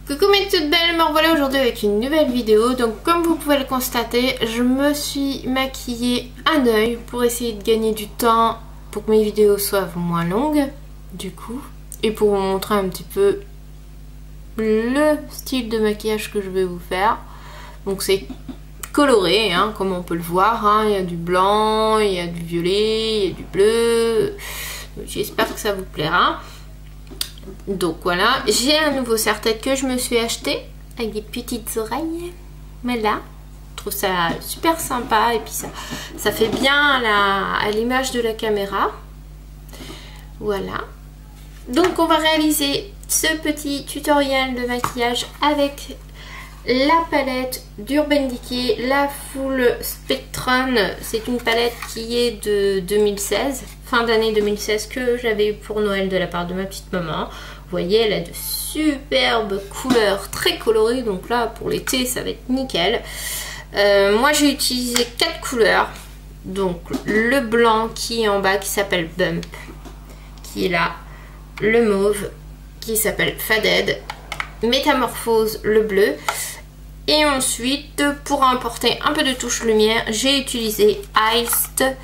Coucou mes toutes belles, me revoilà aujourd'hui avec une nouvelle vidéo. Donc comme vous pouvez le constater, je me suis maquillée un œil pour essayer de gagner du temps pour que mes vidéos soient moins longues du coup, et pour vous montrer un petit peu le style de maquillage que je vais vous faire. Donc c'est coloré hein, comme on peut le voir hein. Il y a du blanc, il y a du violet, il y a du bleu. J'espère que ça vous plaira. Donc voilà, j'ai un nouveau serre-tête que je me suis acheté avec des petites oreilles. Mais là, je trouve ça super sympa et puis ça fait bien à l'image de la caméra. Voilà. Donc on va réaliser ce petit tutoriel de maquillage avec la palette d'Urban Decay, la Full Spectrum. C'est une palette qui est de 2016, fin d'année 2016, que j'avais eu pour Noël de la part de ma petite maman. Vous voyez, elle a de superbes couleurs très colorées, donc là pour l'été ça va être nickel. Moi j'ai utilisé 4 couleurs, donc le blanc qui est en bas qui s'appelle Bump, qui est là, le mauve qui s'appelle Faded, Métamorphose le bleu, et ensuite pour apporter un peu de touche lumière j'ai utilisé Iced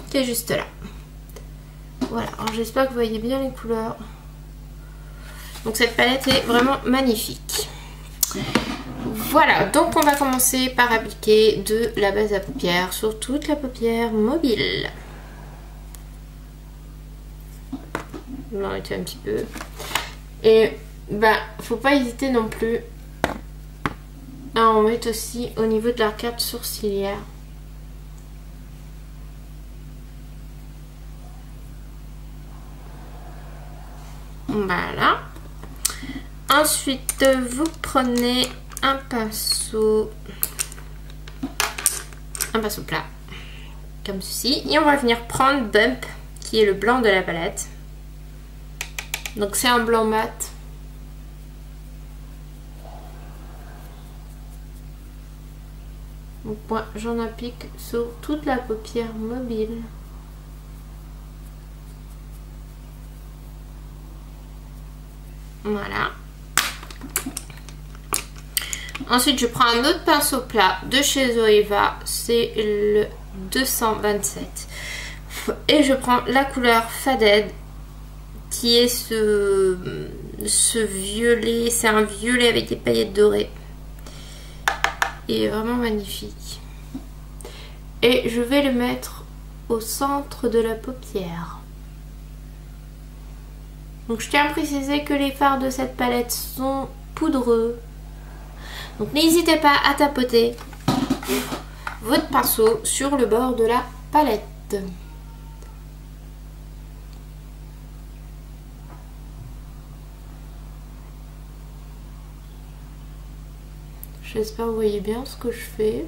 qui est juste là. Voilà, alors j'espère que vous voyez bien les couleurs. Donc cette palette est vraiment magnifique. Voilà, donc on va commencer par appliquer de la base à paupières sur toute la paupière mobile. Je vais m'arrêter un petit peu. Et bah, faut pas hésiter non plus à en mettre aussi au niveau de l'arcade sourcilière. Voilà. Ensuite, vous prenez un pinceau plat, comme ceci, et on va venir prendre Bump, qui est le blanc de la palette. Donc c'est un blanc mat. Donc moi, j'en applique sur toute la paupière mobile. Voilà. Ensuite, je prends un autre pinceau plat de chez Zoeva, c'est le 227. Et je prends la couleur Faded, qui est ce violet, c'est un violet avec des paillettes dorées. Il est vraiment magnifique. Et je vais le mettre au centre de la paupière. Donc je tiens à préciser que les fards de cette palette sont poudreux. Donc n'hésitez pas à tapoter votre pinceau sur le bord de la palette. J'espère que vous voyez bien ce que je fais.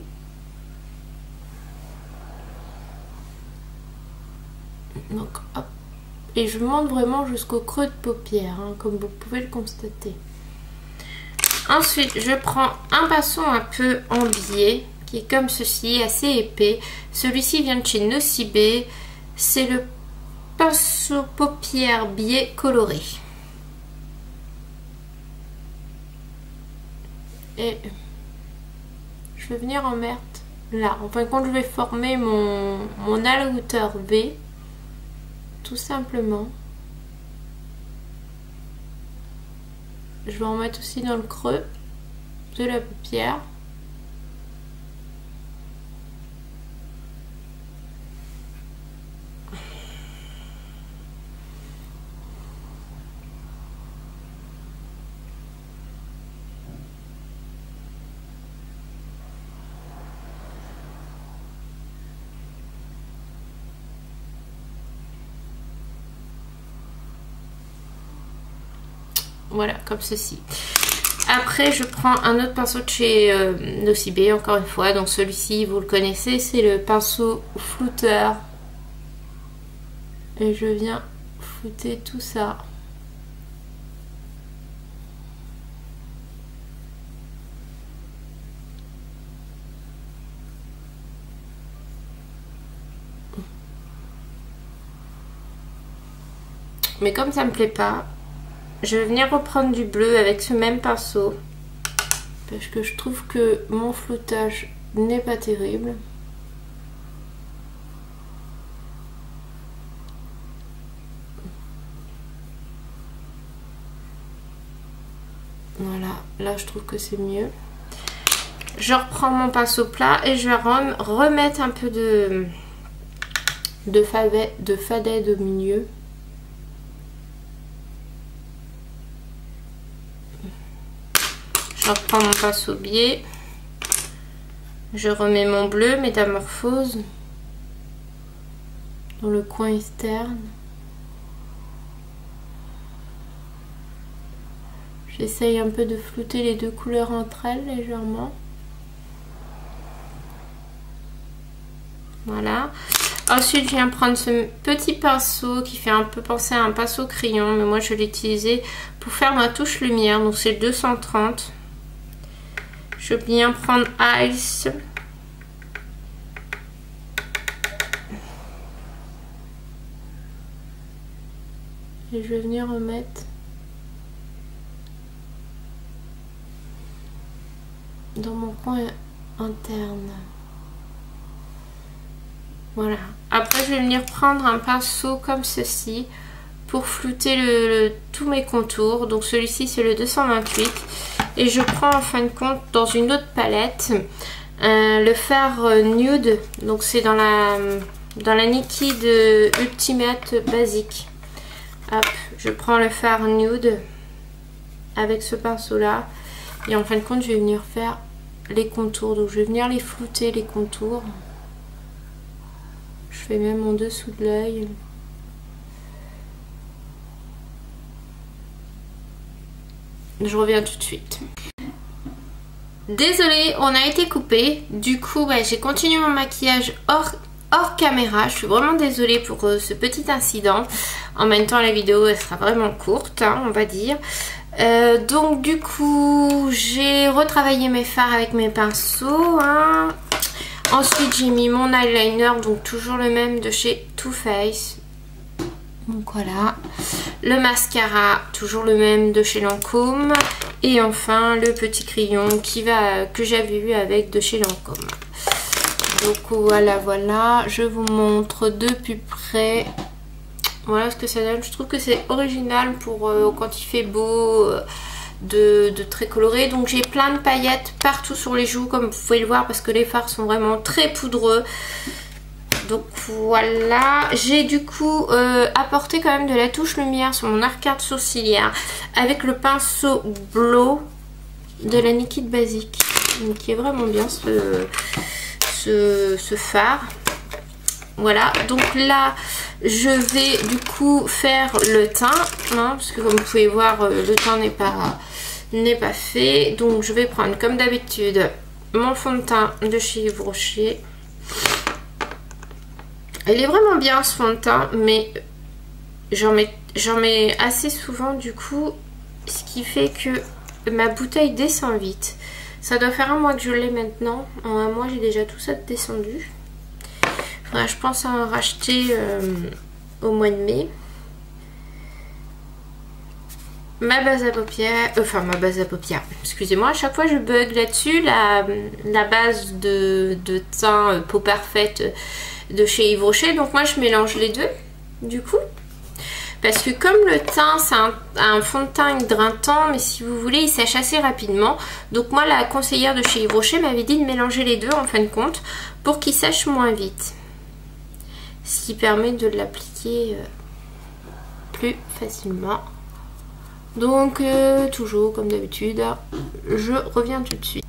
Donc hop. Et je monte vraiment jusqu'au creux de paupière, hein, comme vous pouvez le constater. Ensuite, je prends un pinceau un peu en biais, qui est comme ceci, assez épais. Celui-ci vient de chez Nocibé. C'est le pinceau paupière biais coloré. Et je vais venir en mettre là. Enfin, quand je vais former mon hauteur V, tout simplement. Je vais en mettre aussi dans le creux de la paupière. Voilà, comme ceci. Après, je prends un autre pinceau de chez Nocibé, encore une fois. Donc celui-ci, vous le connaissez, c'est le pinceau flouteur. Et je viens flouter tout ça. Mais comme ça me plaît pas, je vais venir reprendre du bleu avec ce même pinceau. Parce que je trouve que mon floutage n'est pas terrible. Voilà, là je trouve que c'est mieux. Je reprends mon pinceau plat et je vais remettre un peu de faded au milieu. Je reprends mon pinceau biais. Je remets mon bleu Métamorphose dans le coin externe. J'essaye un peu de flouter les deux couleurs entre elles légèrement. Voilà. Ensuite, je viens prendre ce petit pinceau qui fait un peu penser à un pinceau crayon, mais moi je l'ai utilisé pour faire ma touche lumière, donc c'est 230. Je viens prendre Ice. Et je vais venir remettre dans mon coin interne. Voilà. Après, je vais venir prendre un pinceau comme ceci pour flouter tous mes contours. Donc celui-ci, c'est le 228. Et je prends en fin de compte dans une autre palette le fard nude. Donc c'est dans la Nikid Ultimate Basique. Hop, je prends le fard nude avec ce pinceau-là. Et en fin de compte, je vais venir faire les contours. Donc je vais venir les flouter, les contours. Je fais même en dessous de l'œil. Je reviens tout de suite. Désolée, on a été coupé. Du coup, j'ai continué mon maquillage hors caméra. Je suis vraiment désolée pour ce petit incident. En même temps, la vidéo, elle sera vraiment courte, hein, on va dire. Donc, du coup, j'ai retravaillé mes fards avec mes pinceaux. Hein. Ensuite, j'ai mis mon eyeliner, donc toujours le même de chez Too Faced. Donc voilà. Le mascara, toujours le même de chez Lancôme. Et enfin, le petit crayon que j'avais eu avec de chez Lancôme. Donc voilà, voilà. Je vous montre de plus près. Voilà ce que ça donne. Je trouve que c'est original pour quand il fait beau. De très coloré. Donc j'ai plein de paillettes partout sur les joues comme vous pouvez le voir parce que les fards sont vraiment très poudreux. Donc voilà, j'ai du coup apporté quand même de la touche lumière sur mon arcade sourcilière avec le pinceau bleu de la Nikid Basique, donc qui est vraiment bien ce fard. Voilà, donc là je vais du coup faire le teint, hein, parce que comme vous pouvez voir le teint n'est pas fait. Donc je vais prendre comme d'habitude mon fond de teint de chez Yves Rocher. Il est vraiment bien ce fond de teint, mais j'en mets assez souvent du coup, ce qui fait que ma bouteille descend vite. Ça doit faire un mois que je l'ai maintenant. En un mois j'ai déjà tout ça descendu. Faudra, je pense, à en racheter au mois de mai. Ma base à paupières, excusez-moi, à chaque fois je bug là-dessus. La base de teint Peau Parfaite de chez Yves Rocher. Donc moi je mélange les deux du coup. Parce que comme le teint c'est un fond de teint hydratant, mais si vous voulez il sèche assez rapidement. Donc moi la conseillère de chez Yves Rocher m'avait dit de mélanger les deux en fin de compte pour qu'il sèche moins vite. Ce qui permet de l'appliquer plus facilement. Donc toujours comme d'habitude, je reviens tout de suite.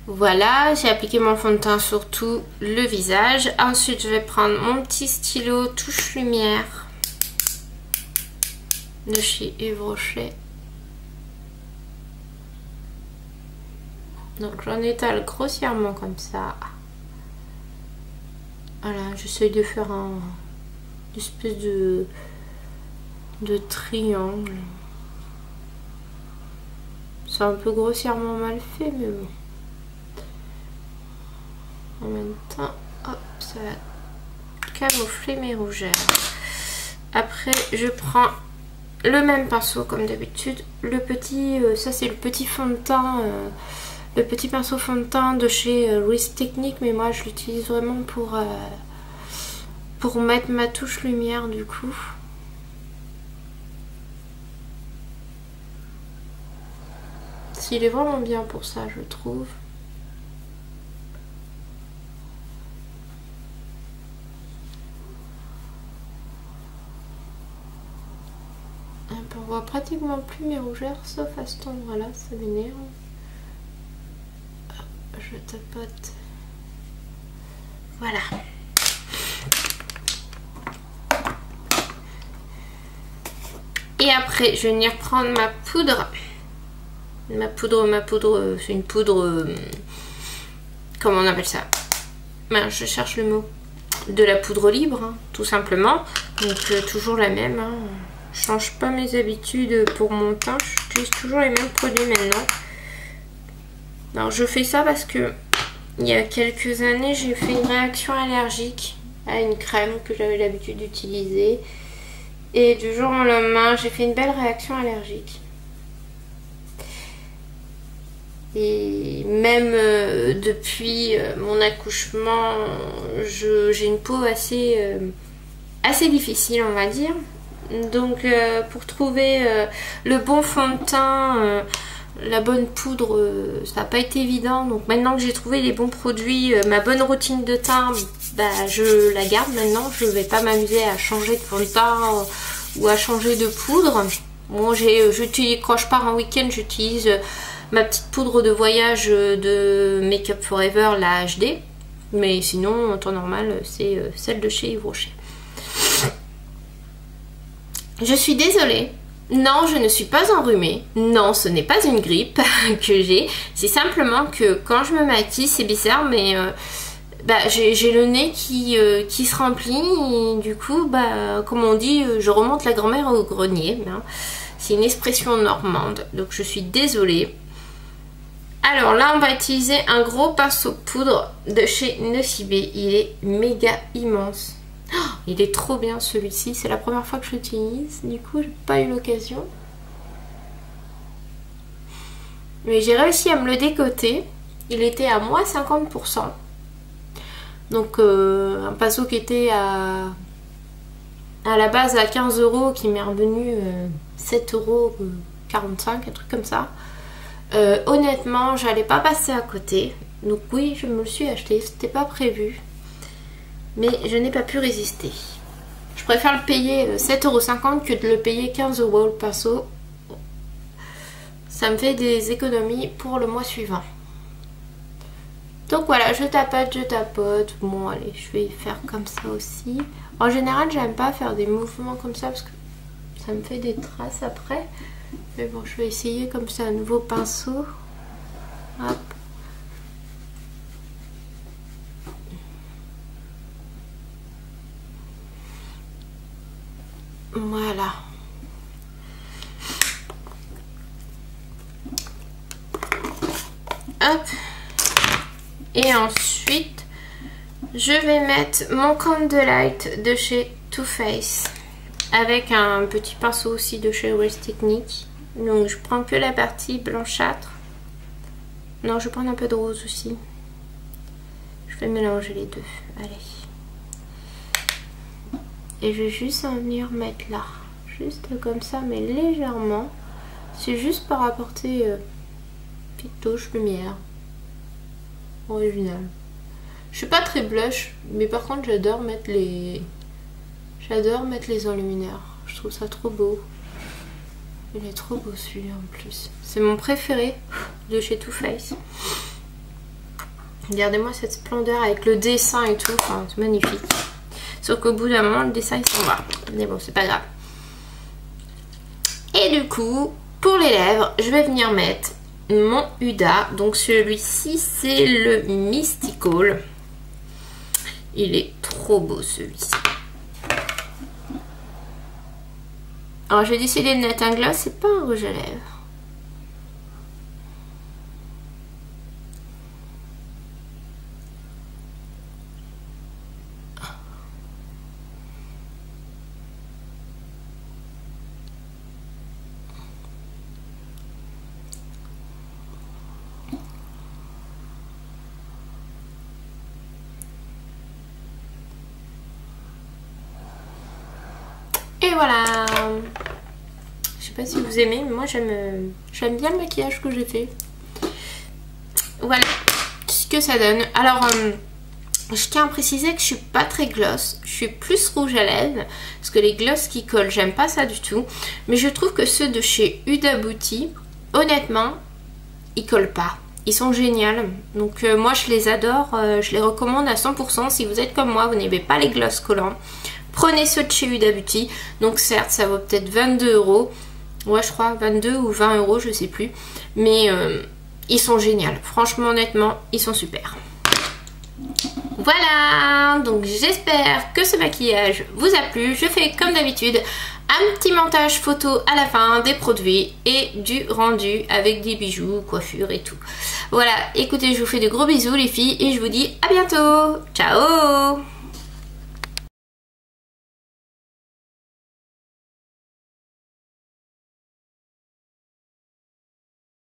Voilà, j'ai appliqué mon fond de teint sur tout le visage. Ensuite je vais prendre mon petit stylo touche lumière de chez Yves Rocher. Donc j'en étale grossièrement comme ça. Voilà, j'essaye de faire une espèce de triangle. C'est un peu grossièrement mal fait, mais bon. En même temps, hop, ça va camoufler mes rougeurs. Après, je prends le même pinceau comme d'habitude. Le petit, ça c'est le petit fond de teint, le petit pinceau fond de teint de chez Reese Techniques, mais moi je l'utilise vraiment pour mettre ma touche lumière du coup. Il est vraiment bien pour ça, je trouve. On voit pratiquement plus mes rougeurs, sauf à cet endroit-là, ça m'énerve. Je tapote. Voilà. Et après, je vais venir prendre ma poudre. Ma poudre, c'est une poudre... comment on appelle ça? Ben, je cherche le mot. De la poudre libre, hein, tout simplement. Donc toujours la même. Hein. Je change pas mes habitudes pour mon teint. J'utilise toujours les mêmes produits maintenant. Alors je fais ça parce que il y a quelques années, j'ai fait une réaction allergique à une crème que j'avais l'habitude d'utiliser. Et du jour au lendemain, j'ai fait une belle réaction allergique. Et même depuis mon accouchement, j'ai une peau assez difficile, on va dire. Donc pour trouver le bon fond de teint, la bonne poudre, ça n'a pas été évident. Donc maintenant que j'ai trouvé les bons produits, ma bonne routine de teint, bah, je la garde maintenant. Je ne vais pas m'amuser à changer de fond de teint ou à changer de poudre. Bon, quand je pars un week-end, j'utilise ma petite poudre de voyage de Make Up Forever, la HD. Mais sinon, en temps normal, c'est celle de chez Yves Rocher. Je suis désolée. Non, je ne suis pas enrhumée. Non, ce n'est pas une grippe que j'ai. C'est simplement que quand je me maquille, c'est bizarre, mais bah, j'ai le nez qui se remplit. Et du coup, bah, comme on dit, je remonte la grand-mère au grenier. Hein. C'est une expression normande, donc je suis désolée. Alors là, on va utiliser un gros pinceau poudre de chez Nocibé. Il est méga immense. Oh, il est trop bien celui-ci. C'est la première fois que je l'utilise. Du coup, j'ai pas eu l'occasion. Mais j'ai réussi à me le décoter. Il était à moins 50%. Donc un pinceau qui était à la base à 15 € qui m'est revenu 7,45 €, un truc comme ça. Honnêtement, j'allais pas passer à côté. Donc oui, je me le suis acheté, c'était pas prévu. Mais je n'ai pas pu résister. Je préfère le payer 7,50 € que de le payer 15 € le pinceau. Ça me fait des économies pour le mois suivant. Donc voilà, je tapote. Bon allez, je vais faire comme ça aussi. En général, j'aime pas faire des mouvements comme ça parce que ça me fait des traces après. Mais bon, je vais essayer comme ça un nouveau pinceau. Hop. Voilà. Hop. Et ensuite, je vais mettre mon Candlelight de chez Too Faced avec un petit pinceau aussi de chez Reese Techniques. Donc je prends que la partie blanchâtre. Non, je vais prendre un peu de rose aussi. Je vais mélanger les deux. Allez. Et je vais juste en venir mettre là. Juste comme ça, mais légèrement. C'est juste pour apporter une petite touche lumière. Original. Je suis pas très blush, mais par contre j'adore mettre les enlumineurs. Je trouve ça trop beau. Il est trop beau celui-là en plus. C'est mon préféré de chez Too Faced. Regardez-moi cette splendeur avec le dessin et tout. Enfin, c'est magnifique. Sauf qu'au bout d'un moment, le dessin il s'en va. Mais bon, c'est pas grave. Et du coup, pour les lèvres, je vais venir mettre mon Huda. Donc celui-ci, c'est le Mystical. Il est trop beau celui-ci. Alors j'ai décidé de mettre un gloss, c'est pas un rouge à lèvres. Et voilà. Je sais pas si vous aimez, mais moi j'aime bien le maquillage que j'ai fait. Voilà ce que ça donne. Alors je tiens à préciser que je suis pas très gloss, je suis plus rouge à lèvres parce que les gloss qui collent, j'aime pas ça du tout. Mais je trouve que ceux de chez Huda Beauty, honnêtement, ils collent pas. Ils sont géniaux, donc moi je les adore, je les recommande à 100%. Si vous êtes comme moi, vous n'aimez pas les gloss collants, prenez ceux de chez Huda Beauty. Donc certes ça vaut peut-être 22 €, ouais je crois 22 ou 20 €, je sais plus, mais ils sont géniaux, franchement honnêtement ils sont super. Voilà, donc j'espère que ce maquillage vous a plu. Je fais comme d'habitude un petit montage photo à la fin des produits et du rendu avec des bijoux, coiffure et tout. Voilà, écoutez, je vous fais de gros bisous les filles et je vous dis à bientôt. Ciao!